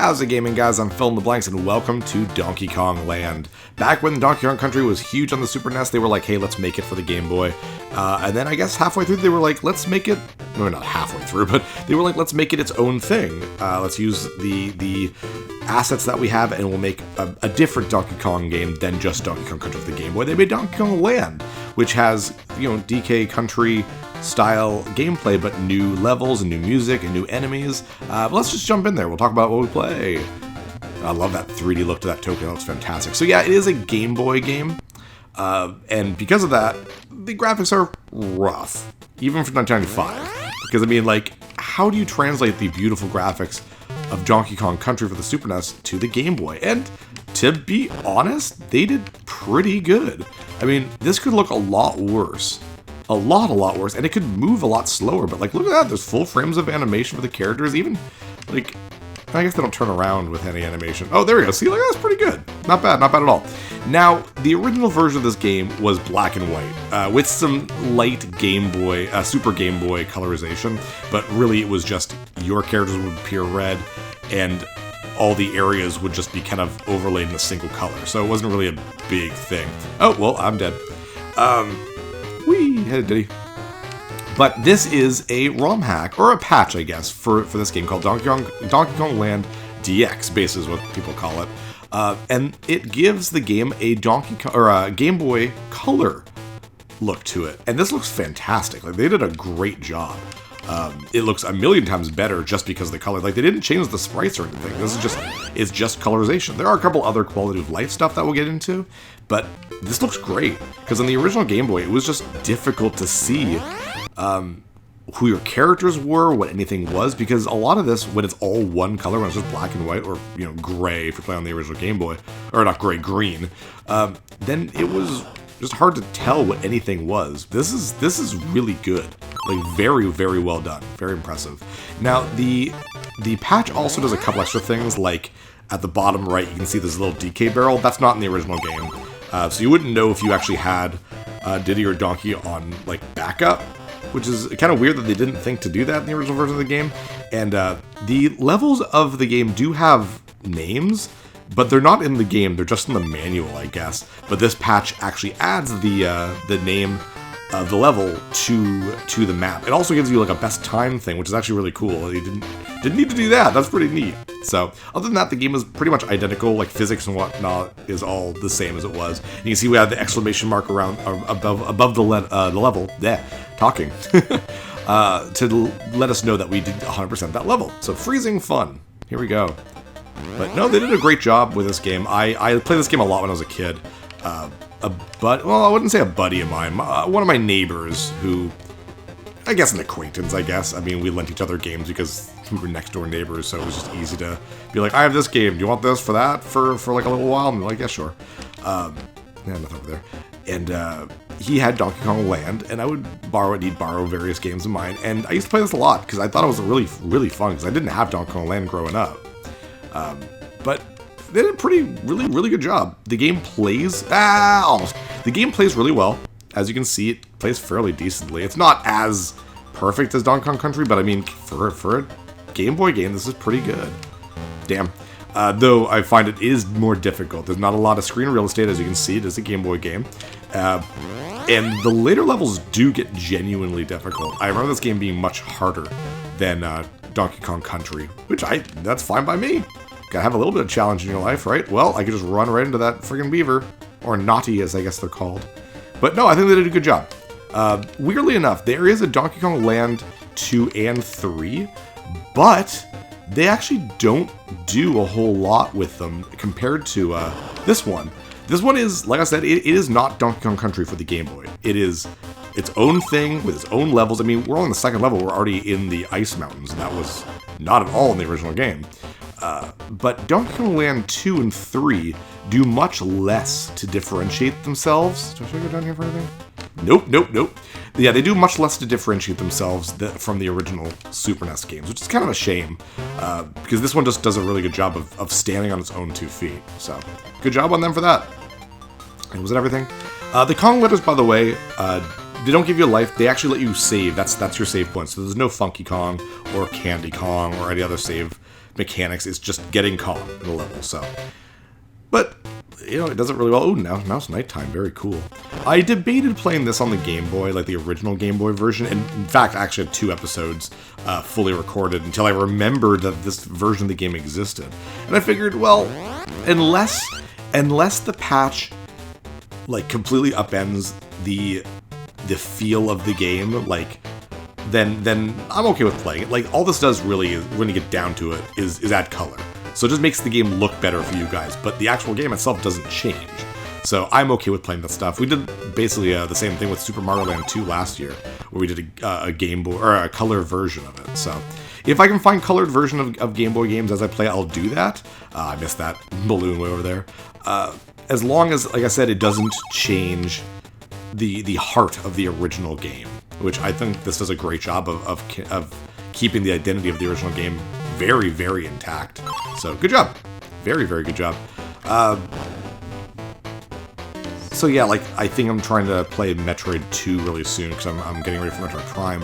How's it gaming, guys? I'm Phil in the Blanks, and welcome to Donkey Kong Land. Back when Donkey Kong Country was huge on the Super NES, they were like, hey, let's make it for the Game Boy. And then I guess halfway through, they were like, let's make it... No, not halfway through, but they were like, let's make it its own thing. Let's use the assets that we have, and we'll make a different Donkey Kong game than just Donkey Kong Country for the Game Boy. They made Donkey Kong Land, which has, DK Country style gameplay, but new levels and new music and new enemies. But let's just jump in there. We'll talk about what we play. I love that 3D look to that token. That looks fantastic. So yeah, it is a Game Boy game. And because of that, the graphics are rough, even for 1995. Because, I mean, like, how do you translate the beautiful graphics of Donkey Kong Country for the Super NES to the Game Boy? And to be honest, they did pretty good. I mean, this could look a lot worse. A lot worse, and it could move a lot slower, but, like, look at that, there's full frames of animation for the characters, even, like, I guess they don't turn around with any animation. Oh, there we go, see, like, that's pretty good. Not bad at all. Now, the original version of this game was black and white, with some light Game Boy, Super Game Boy colorization, but really it was just your characters would appear red, and all the areas would just be kind of overlaid in a single color, so it wasn't really a big thing. Oh, well, I'm dead. Whee! Hey, Diddy. But this is a ROM hack, or a patch, I guess, for this game called Donkey Kong Land DX, basically is what people call it. And it gives the game a Game Boy Color look to it. And this looks fantastic. Like, they did a great job. It looks a million times better just because of the color. Like, they didn't change the sprites or anything. This is just colorization. There are a couple other quality of life stuff that we'll get into, but this looks great. Because on the original Game Boy, it was just difficult to see who your characters were, what anything was, because a lot of this, when it's all one color, when it's just black and white, or, gray if you're playing on the original Game Boy, or not gray, green, then it was just hard to tell what anything was. This is really good. Like, very, very well done. Very impressive. Now, the patch also does a couple extra things, like at the bottom right, you can see this little DK barrel. That's not in the original game. So you wouldn't know if you actually had Diddy or Donkey on, like, backup, which is kind of weird that they didn't think to do that in the original version of the game. And the levels of the game do have names, but they're not in the game. They're just in the manual, I guess. But this patch actually adds the name of the level to the map. It also gives you, like, a best time thing, which is actually really cool. You didn't need to do that. That's pretty neat. So, other than that, the game is pretty much identical. Like, physics and whatnot is all the same as it was. And you can see we have the exclamation mark around above the level. Yeah, talking. To let us know that we did 100% that level. So, freezing fun. Here we go. But no, they did a great job with this game. I played this game a lot when I was a kid. I wouldn't say a buddy of mine. One of my neighbors who, I guess an acquaintance, I mean, we lent each other games because we were next door neighbors, so it was just easy to be like, I have this game, do you want this for that for like a little while? And I'm like, yeah, sure. Yeah, nothing over there. And he had Donkey Kong Land, and I would borrow it, he'd borrow various games of mine, and I used to play this a lot because I thought it was really, really fun because I didn't have Donkey Kong Land growing up. But they did a really good job. The game plays, almost. The game plays really well. As you can see, it plays fairly decently. It's not as perfect as Donkey Kong Country, but I mean, for a Game Boy game, this is pretty good. Damn. Though I find it is more difficult. There's not a lot of screen real estate, as you can see. It is a Game Boy game. And the later levels do get genuinely difficult. I remember this game being much harder than Donkey Kong Country, which that's fine by me. Gotta have a little bit of challenge in your life, right? Well, I could just run right into that friggin' beaver. Or naughty, as I guess they're called. But no, I think they did a good job. Weirdly enough, there is a Donkey Kong Land 2 and 3, but they actually don't do a whole lot with them compared to this one. This one is, like I said, it is not Donkey Kong Country for the Game Boy. It is its own thing with its own levels. I mean, we're on the second level. We're already in the Ice Mountains, and that was not at all in the original game. But Donkey Kong Land 2 and 3 do much less to differentiate themselves. Should I go down here for anything? Nope. Yeah, they do much less to differentiate themselves from the original Super NES games, which is kind of a shame, because this one just does a really good job of standing on its own 2 feet. So, good job on them for that. And was that everything? The Kong letters, by the way, they don't give you a life. They actually let you save. That's your save point. So there's no Funky Kong or Candy Kong or any other save mechanics. It's just getting Kong in the level, so. But, you know, it does it really well. Oh, now it's nighttime. Very cool. I debated playing this on the Game Boy, like the original Game Boy version, and in fact, I actually had 2 episodes fully recorded until I remembered that this version of the game existed. And I figured, well, unless the patch, like, completely upends the feel of the game, like, then I'm okay with playing it. Like, all this does really, is, when you get down to it, is add color. So it just makes the game look better for you guys, but the actual game itself doesn't change. So I'm okay with playing that stuff. We did basically the same thing with Super Mario Land 2 last year, where we did a Game Boy, or a color version of it. So if I can find colored version of Game Boy games as I play, I'll do that. I missed that balloon way over there. As long as, like I said, it doesn't change the heart of the original game, which I think this does a great job of keeping the identity of the original game very, very intact. So good job. Very, very good job. So yeah, like, I think I'm trying to play Metroid 2 really soon, because I'm getting ready for Metroid Prime.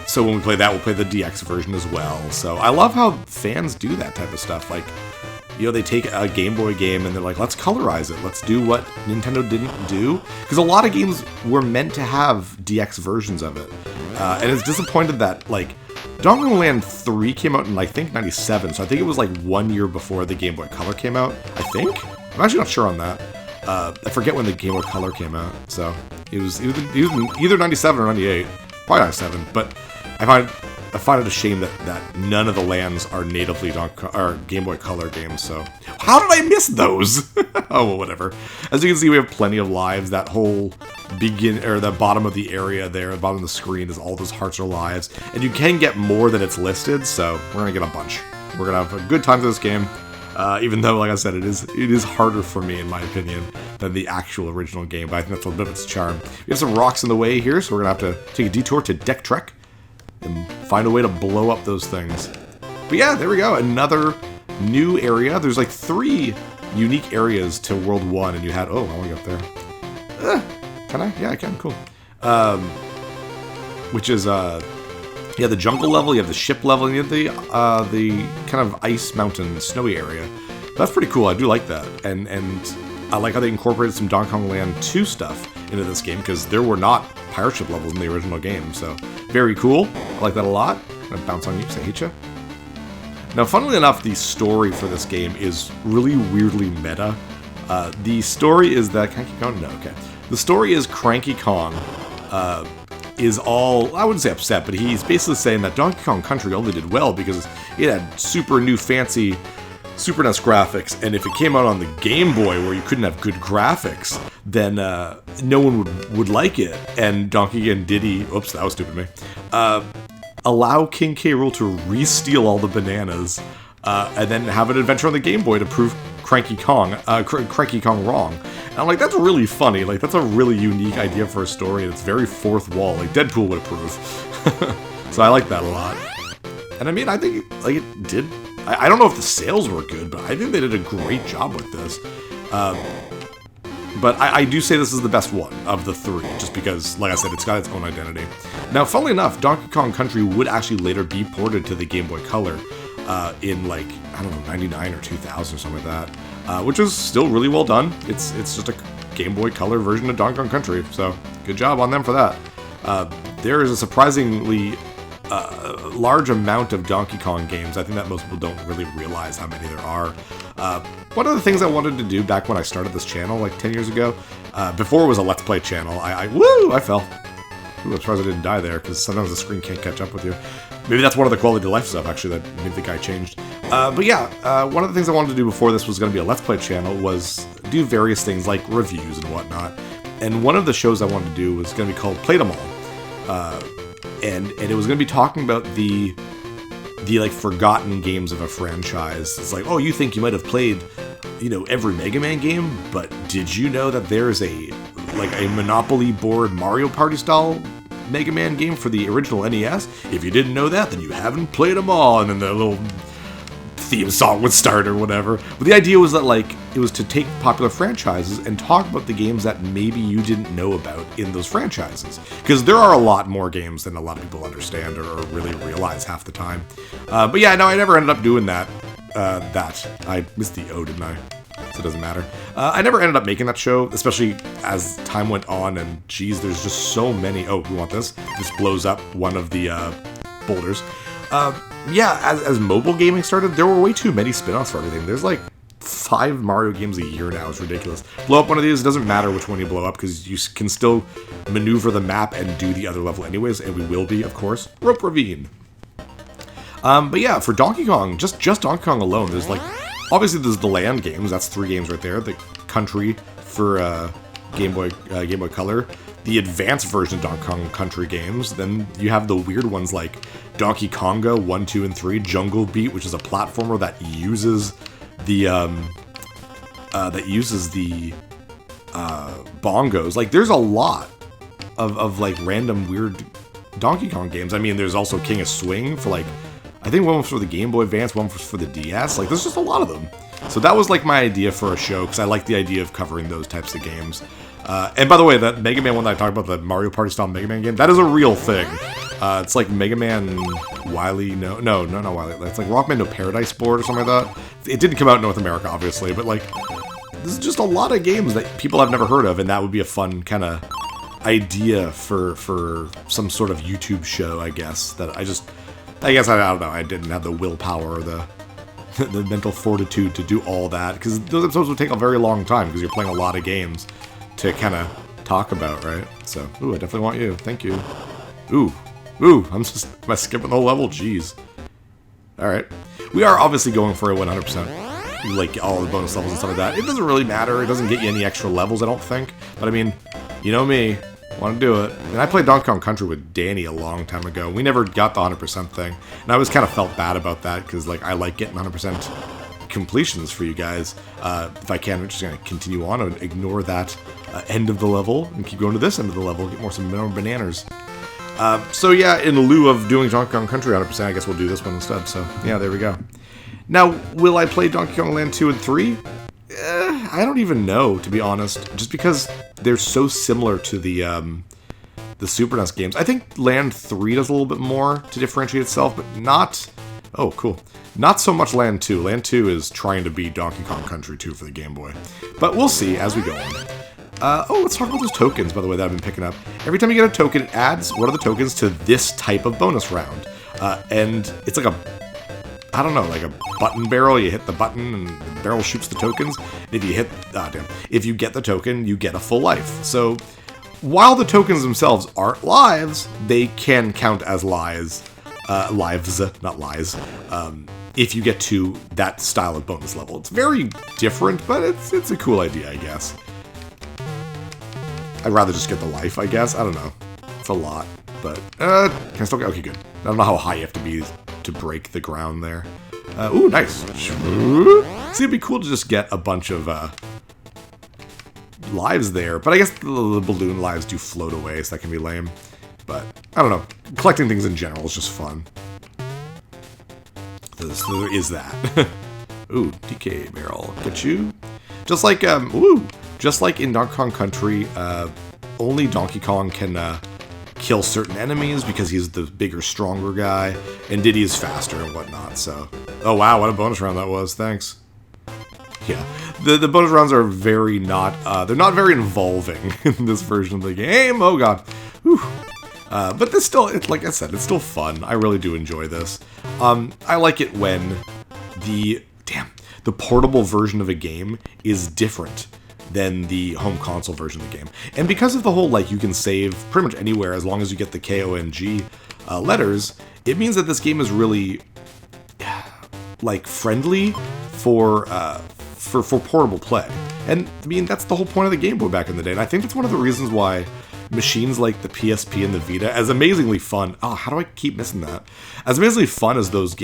So when we play that, we'll play the DX version as well. So I love how fans do that type of stuff. Like, you know, they take a Game Boy game and they're like, let's colorize it. Let's do what Nintendo didn't do. Because a lot of games were meant to have DX versions of it. And it's disappointed that, like, Donkey Kong Land 3 came out in, I think, 97, so I think it was like 1 year before the Game Boy Color came out, I think? I'm actually not sure on that. I forget when the Game Boy Color came out, so it was either 97 or 98, probably 97, but I find it a shame that none of the lands are natively Game Boy Color games, so. How did I miss those? Oh, well, whatever. As you can see, we have plenty of lives. That whole the bottom of the area there, the bottom of the screen, is all those hearts or lives. And you can get more than it's listed, so we're gonna get a bunch. We're gonna have a good time to this game, even though, like I said, it is harder for me, in my opinion, than the actual original game, but I think that's a bit of its charm. We have some rocks in the way here, so we're gonna have to take a detour to Deck Trek and find a way to blow up those things. But yeah, there we go. Another new area. There's like 3 unique areas to World 1, and you had... Oh, I want to get up there. Can I? Yeah, I can. Cool. Which is... You have the jungle level, you have the ship level, and you have the kind of ice mountain snowy area. That's pretty cool. I do like that. And I like how they incorporated some Donkey Kong Land 2 stuff into this game, because there were not pirate ship levels in the original game. So, very cool. I like that a lot. I'm gonna bounce on you because I hate you. Now, funnily enough, the story for this game is really weirdly meta. The story is that... Can I keep going? No, okay. The story is Cranky Kong is all... I wouldn't say upset, but he's basically saying that Donkey Kong Country only did well because it had super new fancy Super NES graphics, and if it came out on the Game Boy where you couldn't have good graphics, then no one would like it. And Donkey and Diddy... Oops, that was stupid of me. Allow King K. Rool to re-steal all the bananas, and then have an adventure on the Game Boy to prove Cranky Kong wrong. And I'm like, that's really funny. Like, that's a really unique idea for a story, and it's very fourth wall, like Deadpool would approve. So I like that a lot. And I mean, I think, like, it did... I don't know if the sales were good, but I think they did a great job with this. But I do say this is the best one of the 3, just because, like I said, it's got its own identity. Now, funnily enough, Donkey Kong Country would actually later be ported to the Game Boy Color in, like, I don't know, 99 or 2000 or something like that, which is still really well done. It's just a Game Boy Color version of Donkey Kong Country, so good job on them for that. There is a surprisingly large amount of Donkey Kong games. I think that most people don't really realize how many there are. One of the things I wanted to do back when I started this channel, like 10 years ago, before it was a Let's Play channel, I fell. Ooh, I'm surprised I didn't die there, because sometimes the screen can't catch up with you. Maybe that's one of the quality of life stuff, actually, that maybe the guy changed. But yeah, one of the things I wanted to do before this was going to be a Let's Play channel was do various things like reviews and whatnot. And one of the shows I wanted to do was going to be called Play 'Em All. And it was going to be talking about the like forgotten games of a franchise. It's like, oh, you think you might have played, you know, every Mega Man game, but did you know that there's a Monopoly board Mario Party style Mega Man game for the original NES? If you didn't know that, then you haven't played them all. And then the little theme song would start or whatever. But the idea was that, like, it was to take popular franchises and talk about the games that maybe you didn't know about in those franchises. Because there are a lot more games than a lot of people understand or really realize half the time. But yeah, no, I never ended up doing that. I missed the O, didn't I? So it doesn't matter. I never ended up making that show, especially as time went on, and geez, there's just so many. Oh, we want this? This blows up one of the boulders. Yeah, as mobile gaming started, there were way too many spin-offs for everything. There's like 5 Mario games a year now. It's ridiculous. Blow up one of these, it doesn't matter which one you blow up, because you can still maneuver the map and do the other level anyways, and we will be, of course. Rope Ravine. But yeah, for Donkey Kong, just Donkey Kong alone, there's like, obviously there's the land games, that's 3 games right there, the Country for Game Boy Color, the advanced version of Donkey Kong Country games, then you have the weird ones like Donkey Konga 1, 2, and 3, Jungle Beat, which is a platformer that uses the bongos. Like, there's a lot of like random weird Donkey Kong games. I mean, there's also King of Swing for like, I think one was for the Game Boy Advance, one was for the DS. Like, there's just a lot of them. So that was like my idea for a show, because I like the idea of covering those types of games. And by the way, that Mega Man one that I talked about, the Mario Party style Mega Man game, that is a real thing. It's like Mega Man Wily, no, not Wily. It's like Rockman No Paradise Board or something like that. It didn't come out in North America, obviously, but like, there's just a lot of games that people have never heard of, and that would be a fun kind of idea for some sort of YouTube show, I guess. That I don't know, I didn't have the willpower or the mental fortitude to do all that, because those episodes would take a very long time, because you're playing a lot of games to kind of talk about, right? So, ooh, I definitely want you. Thank you. Ooh, am I skipping the whole level? Jeez. Alright. We are obviously going for a 100%, like all the bonus levels and stuff like that. It doesn't really matter. It doesn't get you any extra levels, I don't think. But I mean, you know me. Want to do it. And I played Donkey Kong Country with Danny a long time ago. We never got the 100% thing. And I always kind of felt bad about that, because like, I like getting 100% completions for you guys. If I can, I'm just going to continue on and ignore that end of the level and keep going to this end of the level, get some more bananas. So yeah, in lieu of doing Donkey Kong Country 100%, I guess we'll do this one instead. So yeah, there we go. Now, will I play Donkey Kong Land 2 and 3? I don't even know, to be honest, just because they're so similar to the Super NES games. I think Land 3 does a little bit more to differentiate itself, but not... Oh, cool. Not so much Land 2. Land 2 is trying to beat Donkey Kong Country 2 for the Game Boy. But we'll see as we go on. Let's talk about those tokens, by the way, that I've been picking up. Every time you get a token, it adds one of the tokens to this type of bonus round. And it's like I don't know, like a button barrel. You hit the button and the barrel shoots the tokens. If you if you get the token, you get a full life. So while the tokens themselves aren't lives, they can count as lives, not lies, if you get to that style of bonus level. It's very different, but it's a cool idea, I guess. I'd rather just get the life, I guess. I don't know. It's a lot, but can I still get? Okay, good. I don't know how high you have to be to break the ground there. Ooh, nice. See, it'd be cool to just get a bunch of lives there, but I guess the balloon lives do float away, so that can be lame. But I don't know. Collecting things in general is just fun. So there is that. Ooh, DK barrel. Get you. Just like just like in Donkey Kong Country, only Donkey Kong can kill certain enemies because he's the bigger, stronger guy, and Diddy is faster and whatnot. So, oh wow, what a bonus round that was! Thanks. Yeah, the bonus rounds are very they're not very involving in this version of the game. Oh god, whew. But this still, like I said, it's still fun. I really do enjoy this. I like it when the portable version of a game is different than the home console version of the game. And because of the whole, like, you can save pretty much anywhere as long as you get the KONG letters, it means that this game is really, like, friendly for portable play. And, I mean, that's the whole point of the Game Boy back in the day. And I think that's one of the reasons why machines like the PSP and the Vita, as amazingly fun... Oh, how do I keep missing that? As amazingly fun as those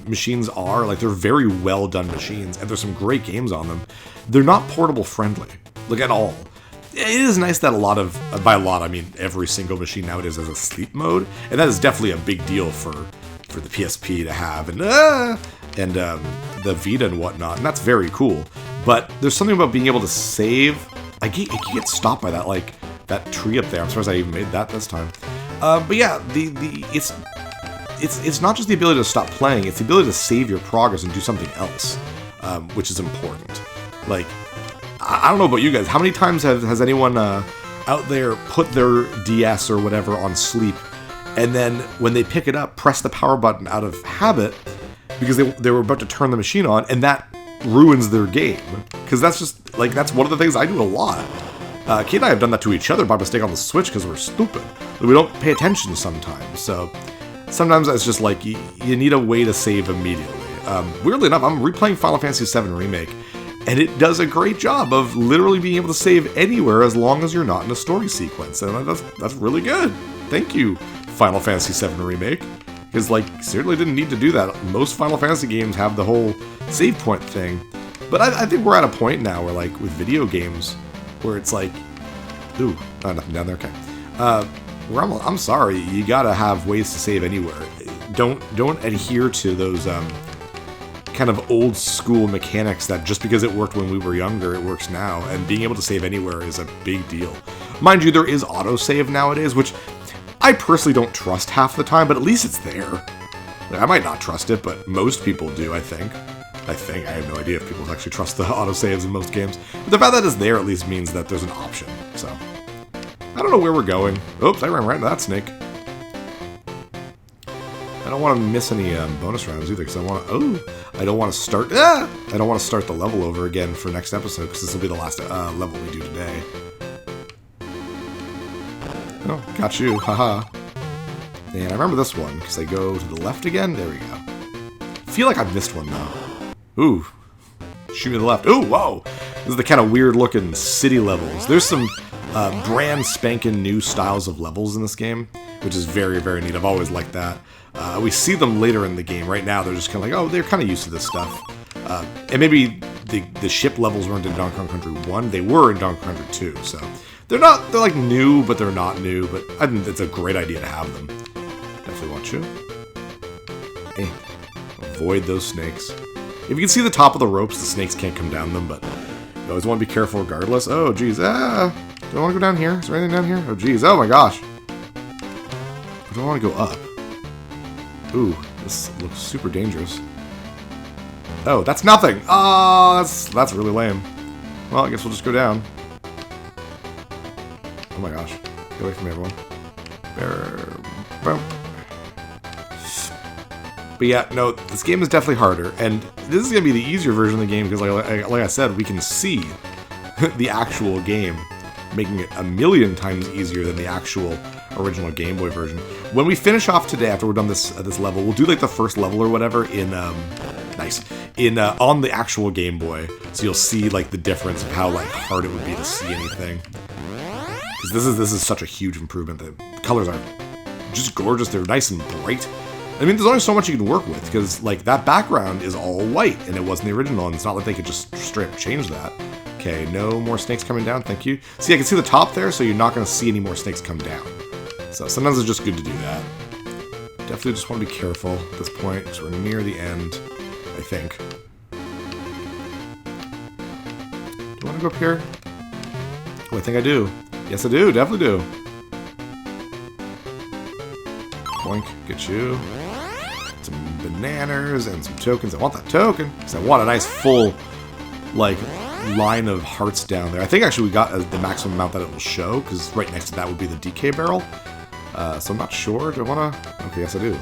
machines are, like, they're very well done machines, and there's some great games on them. They're not portable friendly, like, at all. It is nice that by a lot, I mean every single machine nowadays has a sleep mode, and that is definitely a big deal for the PSP to have. And and the Vita and whatnot, and that's very cool. But there's something about being able to save. I get stopped by that, like, that tree up there. I'm surprised I even made that this time. But yeah, it's not just the ability to stop playing, it's the ability to save your progress and do something else, which is important. Like, I don't know about you guys, how many times has anyone out there put their DS or whatever on sleep, and then when they pick it up, press the power button out of habit, because they were about to turn the machine on, and that ruins their game. Because that's just, like, that's one of the things I do a lot. Kate and I have done that to each other by mistake on the Switch because we're stupid. We don't pay attention sometimes, so sometimes it's just like, you need a way to save immediately. Weirdly enough, I'm replaying Final Fantasy VII Remake, and it does a great job of literally being able to save anywhere as long as you're not in a story sequence, and that's really good. Thank you, Final Fantasy VII Remake. Because, like, certainly didn't need to do that. Most Final Fantasy games have the whole save point thing. But I think we're at a point now where, like, with video games, where it's like, ooh, nothing down there, okay. Where I'm sorry, you gotta have ways to save anywhere. Don't adhere to those kind of old school mechanics that just because it worked when we were younger, it works now. And being able to save anywhere is a big deal. Mind you, there is autosave nowadays, which I personally don't trust half the time, but at least it's there. Like, I might not trust it, but most people do, I think. I have no idea if people actually trust the autosaves in most games. But the fact that it's there at least means that there's an option, so. I don't know where we're going. Oops, I ran right into that snake. I don't want to miss any bonus rounds either, because I don't want to start the level over again for next episode, because this will be the last level we do today. Oh, got you, haha. And I remember this one, because I go to the left again. There we go. I feel like I missed one, though. Ooh. Shoot me to the left. Ooh, whoa! This is the kind of weird-looking city levels. There's some brand spanking new styles of levels in this game, which is very, very neat. I've always liked that. We see them later in the game. Right now, they're just kind of like, oh, they're kind of used to this stuff. And maybe the ship levels weren't in Donkey Kong Country 1. They were in Donkey Kong Country 2, so they're like new, but they're not new, but I think it's a great idea to have them. Definitely want you. Hey, avoid those snakes. If you can see the top of the ropes, the snakes can't come down them, but you always want to be careful regardless. Oh, geez. Do I want to go down here? Is there anything down here? Oh, geez. Oh, my gosh. I don't want to go up. Ooh, this looks super dangerous. Oh, that's nothing. Oh, that's really lame. Well, I guess we'll just go down. Oh my gosh. Get away from me, everyone. But yeah, no, this game is definitely harder, and this is going to be the easier version of the game, because like I said, we can see the actual game, making it a million times easier than the actual original Game Boy version. When we finish off today, after we're done this level, we'll do like the first level or whatever in, on the actual Game Boy, so you'll see like the difference of how like hard it would be to see anything. Because this is such a huge improvement. The colors are just gorgeous. They're nice and bright. I mean, there's only so much you can work with, because like that background is all white, and it wasn't the original, and it's not like they could just straight up change that. Okay, no more snakes coming down, thank you. See, I can see the top there, so you're not going to see any more snakes come down. So sometimes it's just good to do that. Definitely just want to be careful at this point, because we're near the end, I think. Do I want to go up here? Oh, I think I do. Yes, I do, definitely do. Boink, get you. Some bananas and some tokens. I want that token, because I want a nice full, like, line of hearts down there. I think actually we got the maximum amount that it will show, because right next to that would be the DK barrel. So I'm not sure. Do I want to? Okay, yes I do.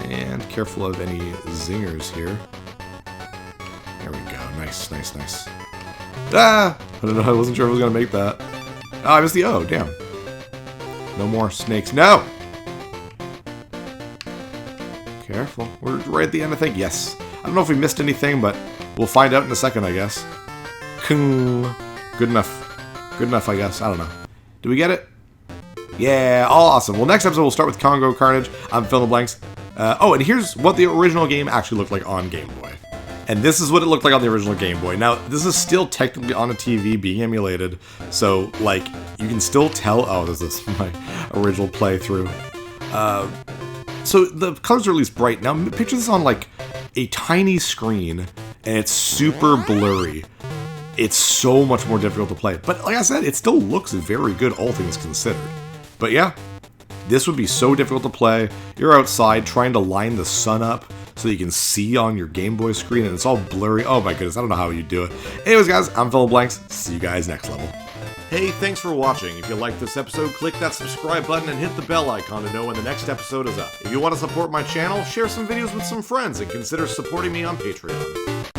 And careful of any zingers here. There we go. Nice, nice, nice. Ah! I don't know. I wasn't sure if I was going to make that. Oh, I missed the O. Damn. No more snakes. No! Careful. We're right at the end, I think. Yes. I don't know if we missed anything, but we'll find out in a second, I guess. Good enough. Good enough, I guess. I don't know. Did we get it? Yeah, all awesome. Well, next episode we'll start with Congo Carnage. I'm Fill in the Blanks. Oh, and here's what the original game actually looked like on Game Boy. And this is what it looked like on the original Game Boy. Now, this is still technically on a TV being emulated, so, like, you can still tell... Oh, this is my original playthrough. So the colors are at least bright. Now picture this on like a tiny screen, and it's super blurry. It's so much more difficult to play. But like I said, it still looks very good, all things considered. But yeah, this would be so difficult to play. You're outside trying to line the sun up so that you can see on your Game Boy screen, and it's all blurry. Oh my goodness, I don't know how you do it. Anyways, guys, I'm Fill in the Blanks. See you guys next level. Hey, thanks for watching. If you liked this episode, click that subscribe button and hit the bell icon to know when the next episode is up. If you want to support my channel, share some videos with some friends and consider supporting me on Patreon.